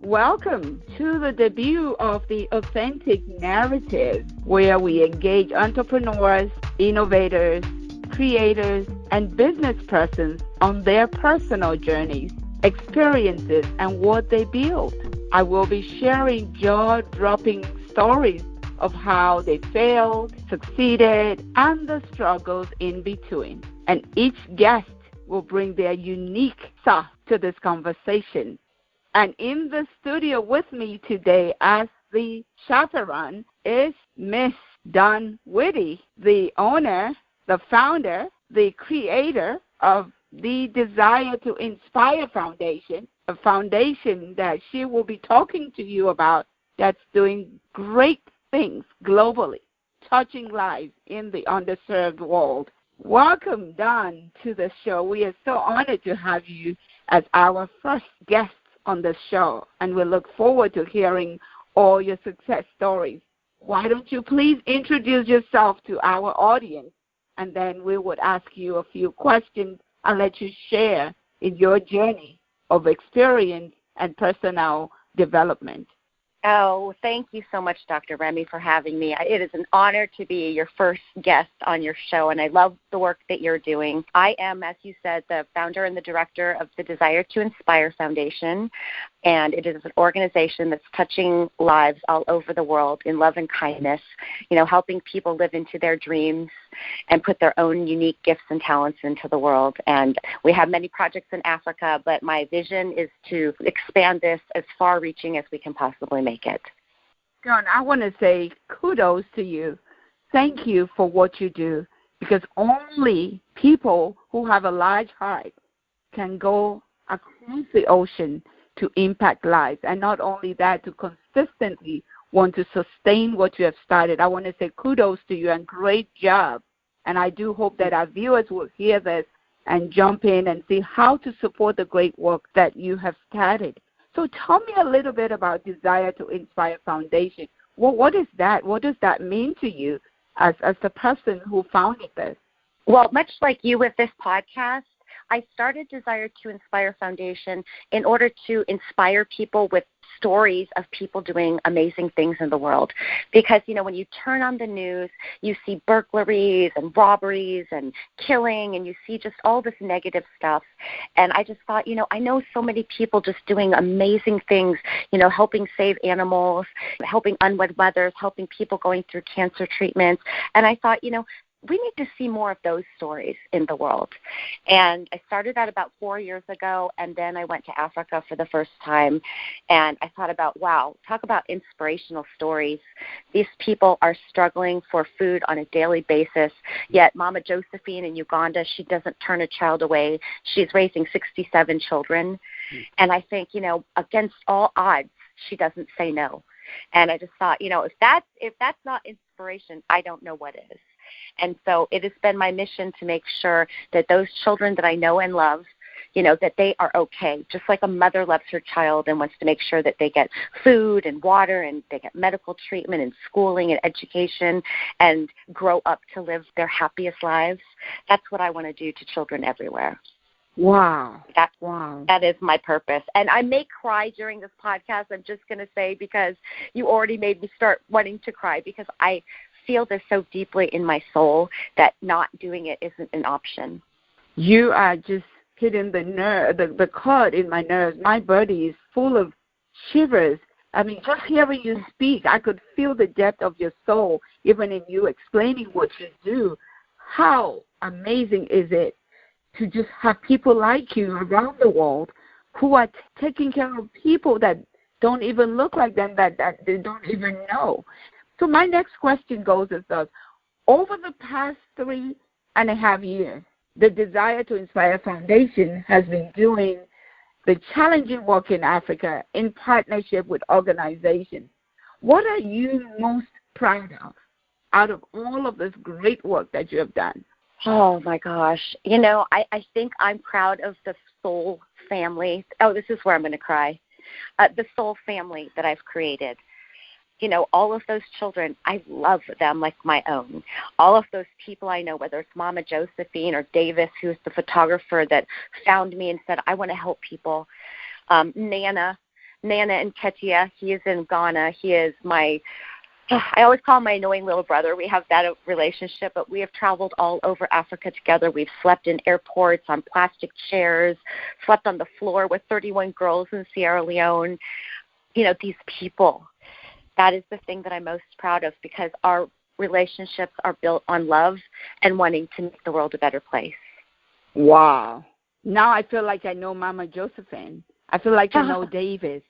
Welcome to the debut of the Authentic Narrative, where we engage entrepreneurs, innovators, creators, and business persons on their personal journeys, experiences, and what they build. I will be sharing jaw-dropping stories of how they failed, succeeded, and the struggles in between. And each guest will bring their unique sauce to this conversation. And in the studio with me today as the chaperone is Miss Dawn Witte, the owner, the founder, the creator of the Desire to Inspire Foundation, a foundation that she will be talking to you about that's doing great things globally, touching lives in the underserved world. Welcome, Dawn, to the show. We are so honored to have you as our first guest on the show, and we look forward to hearing all your success stories. Why don't you please introduce yourself to our audience, and then we would ask you a few questions and let you share in your journey of experience and personal development. Oh, thank you so much, Dr. Remi, for having me. It is an honor to be your first guest on your show, and I love the work that you're doing. I am, as you said, the founder and the director of the Desire to Inspire Foundation, and it is an organization that's touching lives all over the world in love and kindness, helping people live into their dreams and put their own unique gifts and talents into the world. And we have many projects in Africa, but my vision is to expand this as far-reaching as we can possibly make it. Dawn, I want to say kudos to you. Thank you for what you do, because only people who have a large heart can go across the ocean to impact lives, and not only that, to consistently want to sustain what you have started. I want to say kudos to you and great job. And I do hope that our viewers will hear this and jump in and see how to support the great work that you have started. So tell me a little bit about Desire to Inspire Foundation. What is that? What does that mean to you as the person who founded this? Well, much like you with this podcast, I started Desire to Inspire Foundation in order to inspire people with stories of people doing amazing things in the world. Because, when you turn on the news, you see burglaries and robberies and killing, and you see just all this negative stuff. And I just thought, I know so many people just doing amazing things, helping save animals, helping unwed mothers, helping people going through cancer treatments. And I thought, we need to see more of those stories in the world. And I started that about 4 years ago, and then I went to Africa for the first time, and I thought about, wow, talk about inspirational stories. These people are struggling for food on a daily basis, yet Mama Josephine in Uganda, she doesn't turn a child away. She's raising 67 children. And I think, against all odds, she doesn't say no. And I just thought, if that's not inspiration, I don't know what is. And so it has been my mission to make sure that those children that I know and love, that they are okay, just like a mother loves her child and wants to make sure that they get food and water and they get medical treatment and schooling and education and grow up to live their happiest lives. That's what I want to do to children everywhere. Wow. That is my purpose. And I may cry during this podcast, I'm just going to say, because you already made me start wanting to cry, because I feel this so deeply in my soul that not doing it isn't an option. You are just hitting the chord in my nerves. My body is full of shivers. I mean, just hearing you speak, I could feel the depth of your soul, even in you explaining what you do. How amazing is it to just have people like you around the world who are taking care of people that don't even look like them, that they don't even know. So my next question goes as thus. Over the past 3.5 years, the Desire to Inspire Foundation has been doing the challenging work in Africa in partnership with organizations. What are you most proud of out of all of this great work that you have done? Oh, my gosh. I think I'm proud of the soul family. Oh, this is where I'm going to cry. The soul family that I've created. All of those children, I love them like my own. All of those people I know, whether it's Mama Josephine or Davis, who's the photographer that found me and said, I want to help people. Nana Nana and Ketia. He is in Ghana. He is I always call him my annoying little brother. We have that relationship, but we have traveled all over Africa together. We've slept in airports, on plastic chairs, slept on the floor with 31 girls in Sierra Leone. These people, that is the thing that I'm most proud of, because our relationships are built on love and wanting to make the world a better place. Wow. Now I feel like I know Mama Josephine. I feel like I know Davis.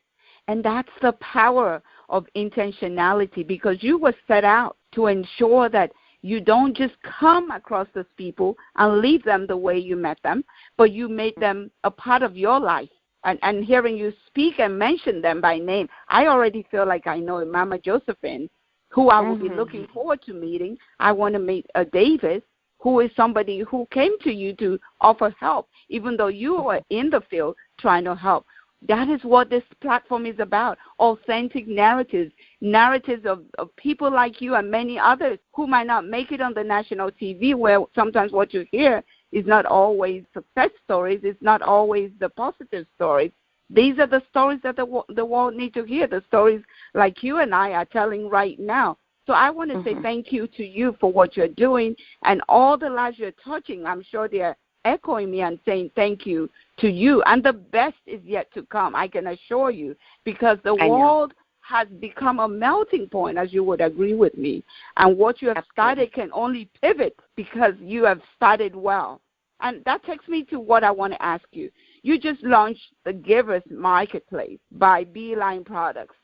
And that's the power of intentionality, because you were set out to ensure that you don't just come across those people and leave them the way you met them, but you made them a part of your life. And hearing you speak and mention them by name, I already feel like I know Mama Josephine, who I will be looking forward to meeting. I want to meet Davis, who is somebody who came to you to offer help, even though you were in the field trying to help. That is what this platform is about, authentic narratives of people like you and many others who might not make it on the national TV, where sometimes what you hear is not always success stories, it's not always the positive stories. These are the stories that the world needs to hear, the stories like you and I are telling right now. So I want to say thank you to you for what you're doing, and all the lives you're touching. I'm sure they're echoing me and saying thank you to you. And the best is yet to come, I can assure you, because the world has become a melting point, as you would agree with me. And what you have started can only pivot because you have started well. And that takes me to what I want to ask you. You just launched the Givers Marketplace by Beeline Products.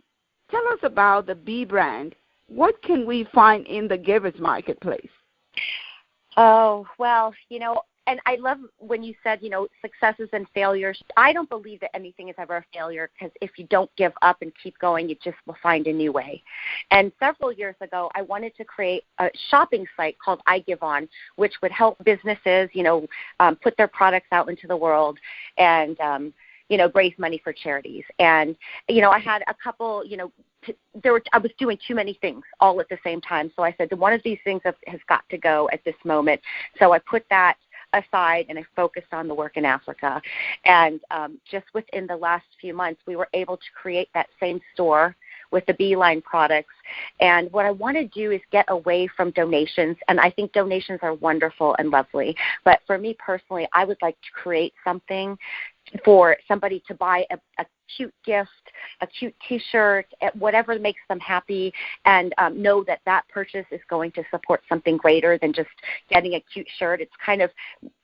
Tell us about the B brand. What can we find in the Givers Marketplace? Oh, well, and I love when you said, successes and failures. I don't believe that anything is ever a failure, because if you don't give up and keep going, you just will find a new way. And several years ago, I wanted to create a shopping site called I Give On, which would help businesses, put their products out into the world and, raise money for charities. And, I had a couple, I was doing too many things all at the same time. So I said, one of these things has got to go at this moment. So I put that aside and I focused on the work in Africa. And just within the last few months, we were able to create that same store with the Beeline products. And what I want to do is get away from donations. And I think donations are wonderful and lovely. But for me personally, I would like to create something for somebody to buy a cute gift, a cute T-shirt, whatever makes them happy, and know that that purchase is going to support something greater than just getting a cute shirt. It's kind of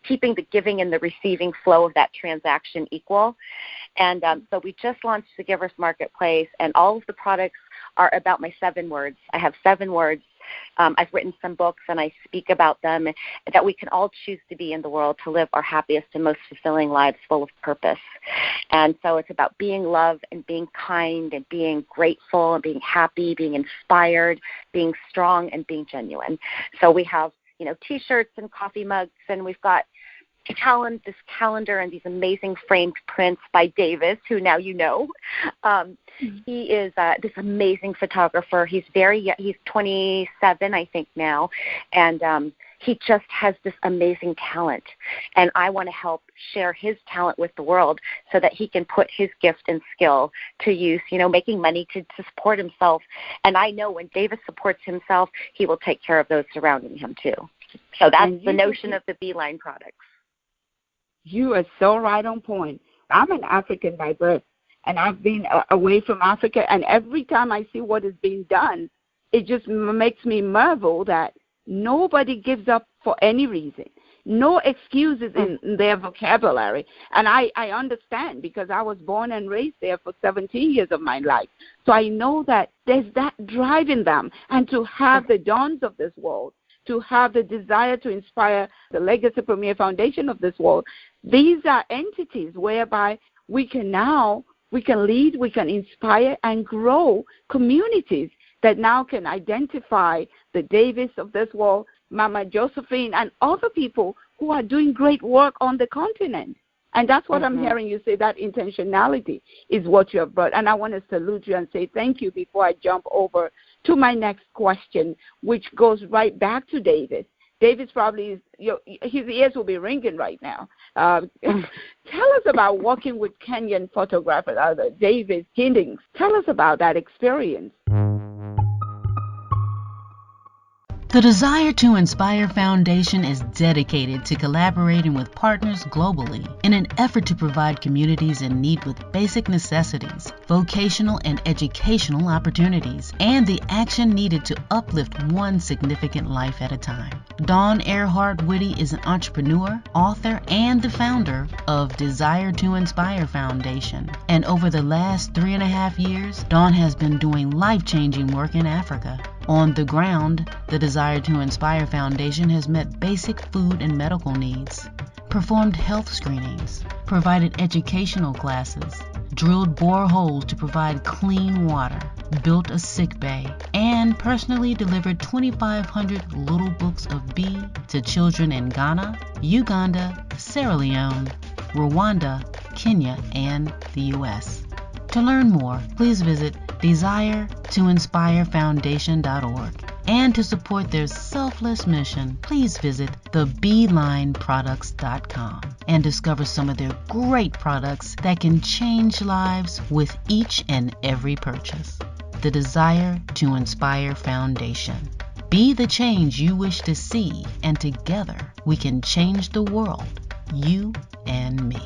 keeping the giving and the receiving flow of that transaction equal. And so we just launched the Givers Marketplace, and all of the products are about my 7 words. I have 7 words. I've written some books, and I speak about them, that we can all choose to be in the world to live our happiest and most fulfilling lives full of purpose. And so it's about being loved and being kind and being grateful and being happy, being inspired, being strong, and being genuine. So we have, T-shirts and coffee mugs, and we've got this calendar and these amazing framed prints by Davis, who now you know. He is this amazing photographer. He's 27, I think now, and he just has this amazing talent. And I want to help share his talent with the world so that he can put his gift and skill to use, making money to support himself. And I know when Davis supports himself, he will take care of those surrounding him too. So that's the notion of the Beeline products. You are so right on point. I'm an African by birth, and I've been away from Africa, and every time I see what is being done, it just makes me marvel that nobody gives up for any reason. No excuses in their vocabulary. And I understand, because I was born and raised there for 17 years of my life. So I know that there's that drive in them, and to have the dawns of this world, to have the desire to inspire the Legacy Premier Foundation of this world. These are entities whereby we can lead, we can inspire and grow communities that now can identify the Davis of this world, Mama Josephine, and other people who are doing great work on the continent. And that's what I'm hearing you say, that intentionality is what you have brought. And I want to salute you and say thank you before I jump over to my next question, which goes right back to Davis. David's probably, his ears will be ringing right now. Tell us about working with Kenyan photographers, David Kindings. Tell us about that experience. The Desire to Inspire Foundation is dedicated to collaborating with partners globally in an effort to provide communities in need with basic necessities, vocational and educational opportunities, and the action needed to uplift one significant life at a time. Dawn Airhart Witte is an entrepreneur, author, and the founder of Desire to Inspire Foundation. And over the last 3.5 years, Dawn has been doing life-changing work in Africa. On the ground, the Desire to Inspire Foundation has met basic food and medical needs, performed health screenings, provided educational classes, drilled boreholes to provide clean water, built a sick bay, and personally delivered 2,500 little books of B to children in Ghana, Uganda, Sierra Leone, Rwanda, Kenya, and the U.S. To learn more, please visit DesireToInspireFoundation.org. And to support their selfless mission, please visit theBeelineProducts.com and discover some of their great products that can change lives with each and every purchase. The Desire to Inspire Foundation. Be the change you wish to see, and together we can change the world, you and me.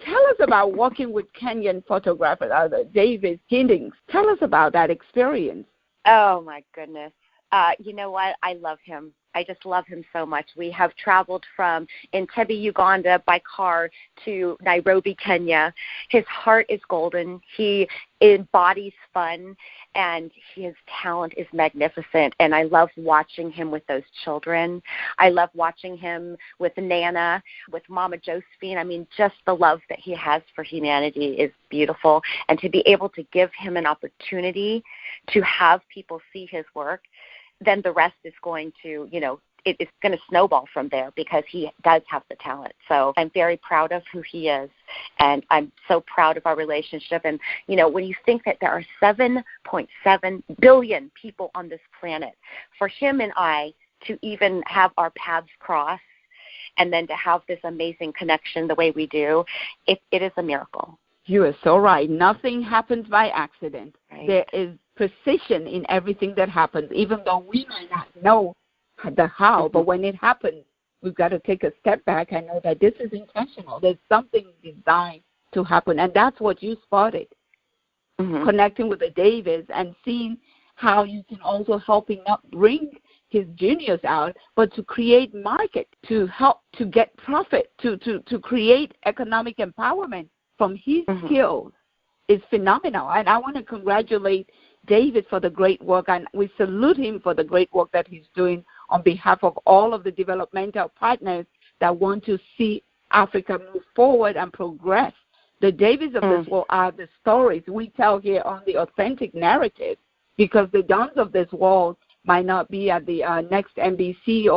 Tell us about working with Kenyan photographers, David Kindings. Tell us about that experience. Oh, my goodness. You know what? I love him. I just love him so much. We have traveled from Entebbe, Uganda by car to Nairobi, Kenya. His heart is golden. He embodies fun, and his talent is magnificent. And I love watching him with those children. I love watching him with Nana, with Mama Josephine. I mean, just the love that he has for humanity is beautiful. And to be able to give him an opportunity to have people see his work, then the rest is going to, it's going to snowball from there, because he does have the talent. So I'm very proud of who he is, and I'm so proud of our relationship. And, when you think that there are 7.7 billion people on this planet, for him and I to even have our paths cross and then to have this amazing connection the way we do, it is a miracle. You are so right. Nothing happens by accident. Right. There is precision in everything that happens, even though we might not know the how, but when it happens, we've got to take a step back and know that this is intentional. There's something designed to happen, and that's what you spotted, connecting with the Davids and seeing how you can also helping not bring his genius out, but to create market, to help to get profit, to create economic empowerment from his skills is phenomenal. And I want to congratulate David for the great work, and we salute him for the great work that he's doing on behalf of all of the developmental partners that want to see Africa move forward and progress. The Davids of this world are the stories we tell here on the authentic narrative, because the dons of this world might not be at the next NBC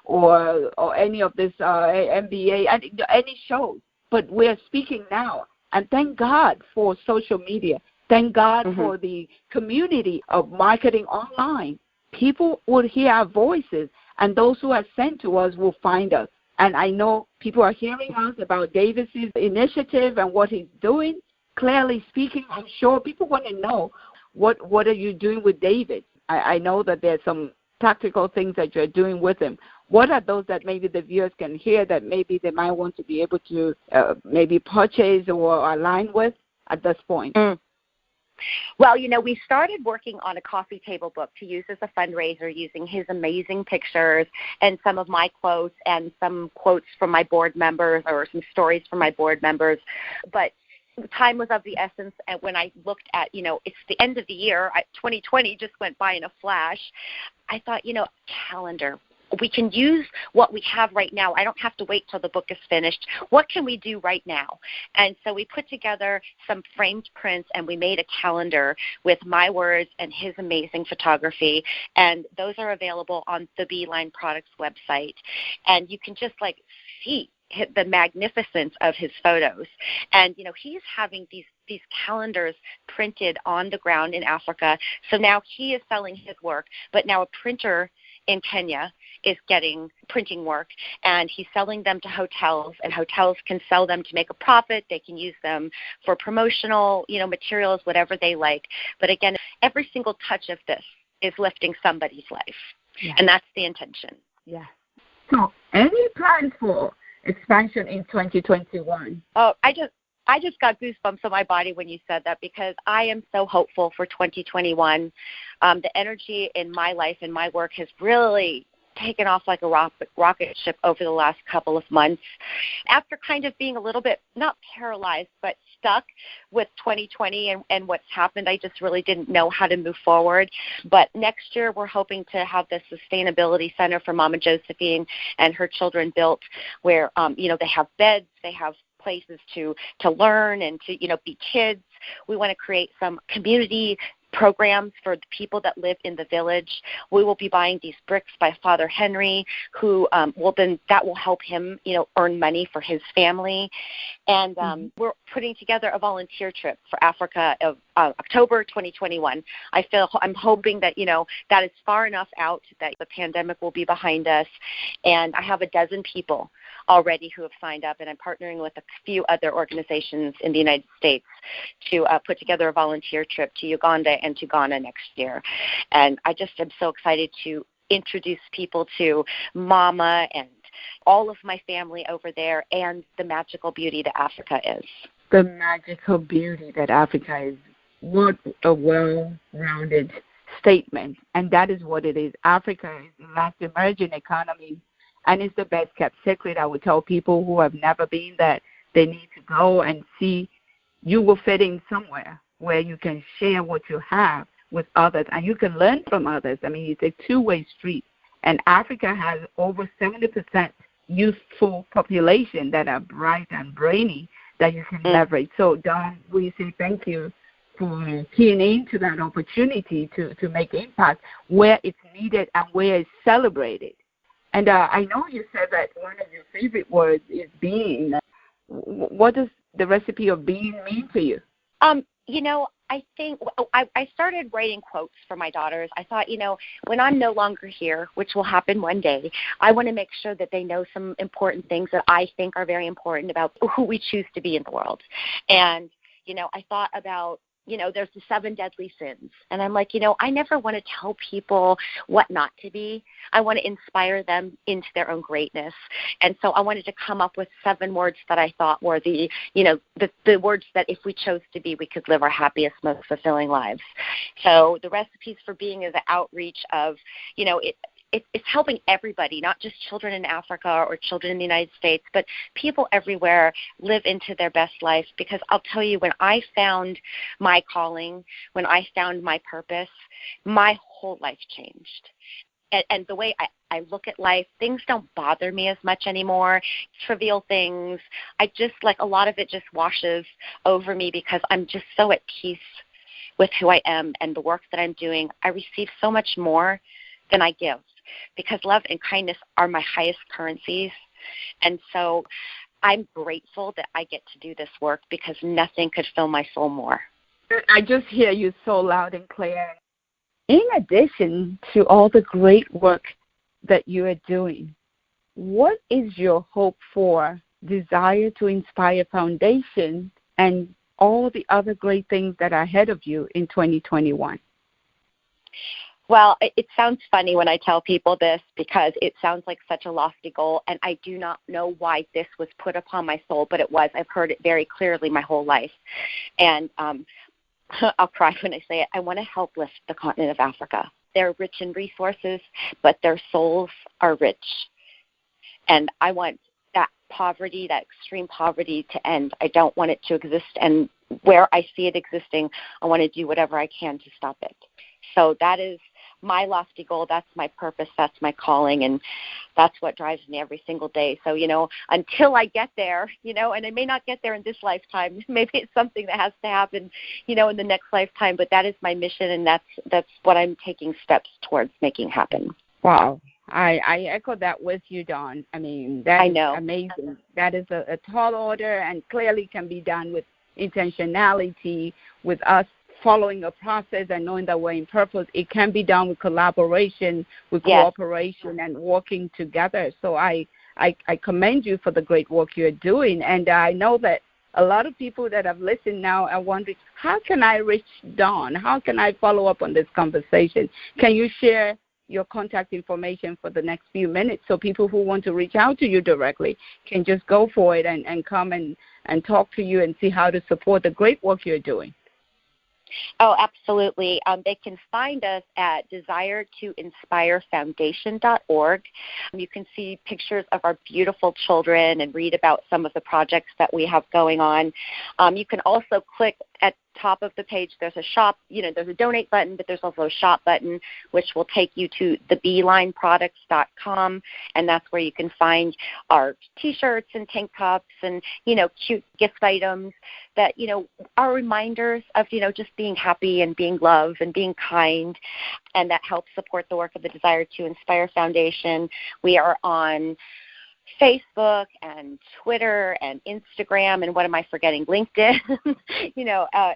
or any of this NBA, any shows, but we're speaking now. And thank God for social media. Thank God for the community of marketing online. People will hear our voices, and those who are sent to us will find us. And I know people are hearing us about David's initiative and what he's doing. Clearly speaking, I'm sure people want to know, what are you doing with David? I know that there's some practical things that you're doing with him. What are those that maybe the viewers can hear that maybe they might want to be able to maybe purchase or align with at this point? Well, we started working on a coffee table book to use as a fundraiser, using his amazing pictures and some of my quotes and some quotes from my board members, or some stories from my board members. But time was of the essence, and when I looked at, it's the end of the year, 2020 just went by in a flash, I thought, calendar. We can use what we have right now. I don't have to wait till the book is finished. What can we do right now? And so we put together some framed prints, and we made a calendar with my words and his amazing photography. And those are available on the Beeline Products website. And you can just see the magnificence of his photos. And, he's having these calendars printed on the ground in Africa. So now he is selling his work, but now a printer in Kenya is getting printing work, and he's selling them to hotels, and hotels can sell them to make a profit. They can use them for promotional, materials, whatever they like. But again, every single touch of this is lifting somebody's life, and that's the intention. Yeah. So any plans for expansion in 2021? Oh, I just got goosebumps on my body when you said that, because I am so hopeful for 2021. The energy in my life and my work has really taken off like a rocket ship over the last couple of months. After kind of being a little bit, not paralyzed, but stuck with 2020 and what's happened, I just really didn't know how to move forward. But next year, we're hoping to have the Sustainability Center for Mama Josephine and her children built, where, they have beds, they have places to learn and to, be kids. We want to create some community programs for the people that live in the village. We will be buying these bricks by Father Henry, who that will help him, earn money for his family. And we're putting together a volunteer trip for Africa of October 2021. I'm hoping that, that is far enough out that the pandemic will be behind us. And I have a dozen people already who have signed up, and I'm partnering with a few other organizations in the United States to put together a volunteer trip to Uganda and to Ghana next year. And I just am so excited to introduce people to Mama and all of my family over there, and the magical beauty that Africa is. The magical beauty that Africa is. What a well-rounded statement. And that is what it is. Africa is the last emerging economy, and it's the best kept secret. I would tell people who have never been that they need to go and see. You will fit in somewhere where you can share what you have with others, and you can learn from others. I mean, it's a two-way street. And Africa has over 70% youthful population that are bright and brainy that you can leverage. So, Dawn, we say thank you for keying into that opportunity to make impact where it's needed and where it's celebrated. And I know you said that one of your favorite words is being. What does the recipe of being mean to you? I think I started writing quotes for my daughters. I thought, when I'm no longer here, which will happen one day, I want to make sure that they know some important things that I think are very important about who we choose to be in the world. And, I thought about, there's the 7 deadly sins. And I'm like, I never want to tell people what not to be. I want to inspire them into their own greatness. And so I wanted to come up with 7 words that I thought were the words that if we chose to be, we could live our happiest, most fulfilling lives. So the recipes for being is an outreach of, it's helping everybody, not just children in Africa or children in the United States, but people everywhere live into their best life. Because I'll tell you, when I found my calling, when I found my purpose, my whole life changed. And the way I look at life, things don't bother me as much anymore. Trivial things, a lot of it just washes over me because I'm just so at peace with who I am and the work that I'm doing. I receive so much more than I give, because love and kindness are my highest currencies. And so I'm grateful that I get to do this work, because nothing could fill my soul more. I just hear you so loud and clear. In addition to all the great work that you are doing, what is your hope for Desire to Inspire Foundation and all the other great things that are ahead of you in 2021? Well, it sounds funny when I tell people this, because it sounds like such a lofty goal, and I do not know why this was put upon my soul, but it was. I've heard it very clearly my whole life. And I'll cry when I say it. I want to help lift the continent of Africa. They're rich in resources, but their souls are rich. And I want that poverty, that extreme poverty, to end. I don't want it to exist. And where I see it existing, I want to do whatever I can to stop it. So that is my lofty goal. That's my purpose. That's my calling. And that's what drives me every single day. So, until I get there, and I may not get there in this lifetime, maybe it's something that has to happen, in the next lifetime, but that is my mission, and that's what I'm taking steps towards making happen. Wow. I echo that with you, Dawn. I mean, that is amazing. That is a tall order and clearly can be done with intentionality, with us following a process and knowing that we're in purpose. It can be done with collaboration, with cooperation, and working together. So I commend you for the great work you're doing. And I know that a lot of people that have listened now are wondering, how can I reach Dawn? How can I follow up on this conversation? Can you share your contact information for the next few minutes so people who want to reach out to you directly can just go for it and come and talk to you and see how to support the great work you're doing? Oh, absolutely. They can find us at desiretoinspirefoundation.org. You can see pictures of our beautiful children and read about some of the projects that we have going on. You can also click at top of the page. There's a shop, there's a donate button, but there's also a shop button, which will take you to thebeelineproducts.com, and that's where you can find our T-shirts and tank tops and, cute gift items that, are reminders of, just being happy and being loved and being kind, and that helps support the work of the Desire to Inspire Foundation. We are on Facebook and Twitter and Instagram, and what am I forgetting? LinkedIn,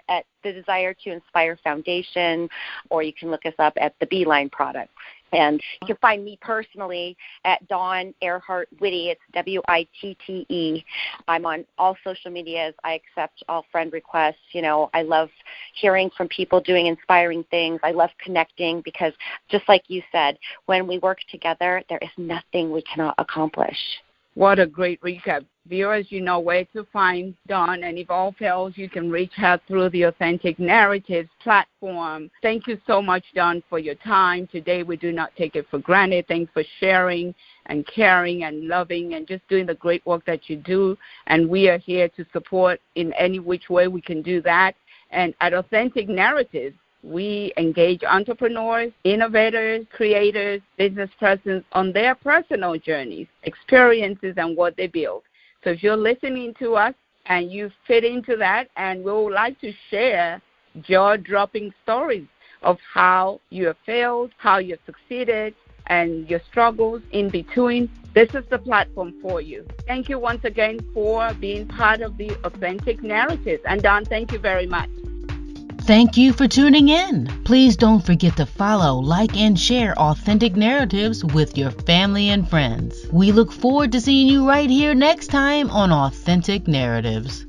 at the Desire to Inspire Foundation, or you can look us up at the Beeline Products. And you can find me personally at Dawn Airhart Witte. It's Witte. I'm on all social medias. I accept all friend requests. I love hearing from people doing inspiring things. I love connecting because, just like you said, when we work together, there is nothing we cannot accomplish. What a great recap. Viewers, you know where to find Dawn, and if all fails, you can reach out through the Authentic Narratives platform. Thank you so much, Dawn, for your time. Today, we do not take it for granted. Thanks for sharing and caring and loving and just doing the great work that you do, and we are here to support in any which way we can do that. And at Authentic Narratives, we engage entrepreneurs, innovators, creators, business persons on their personal journeys, experiences, and what they build. So if you're listening to us and you fit into that, and we would like to share jaw-dropping stories of how you have failed, how you have succeeded, and your struggles in between, this is the platform for you. Thank you once again for being part of the Authentic Narratives. And Dawn, thank you very much. Thank you for tuning in. Please don't forget to follow, like, and share Authentic Narratives with your family and friends. We look forward to seeing you right here next time on Authentic Narratives.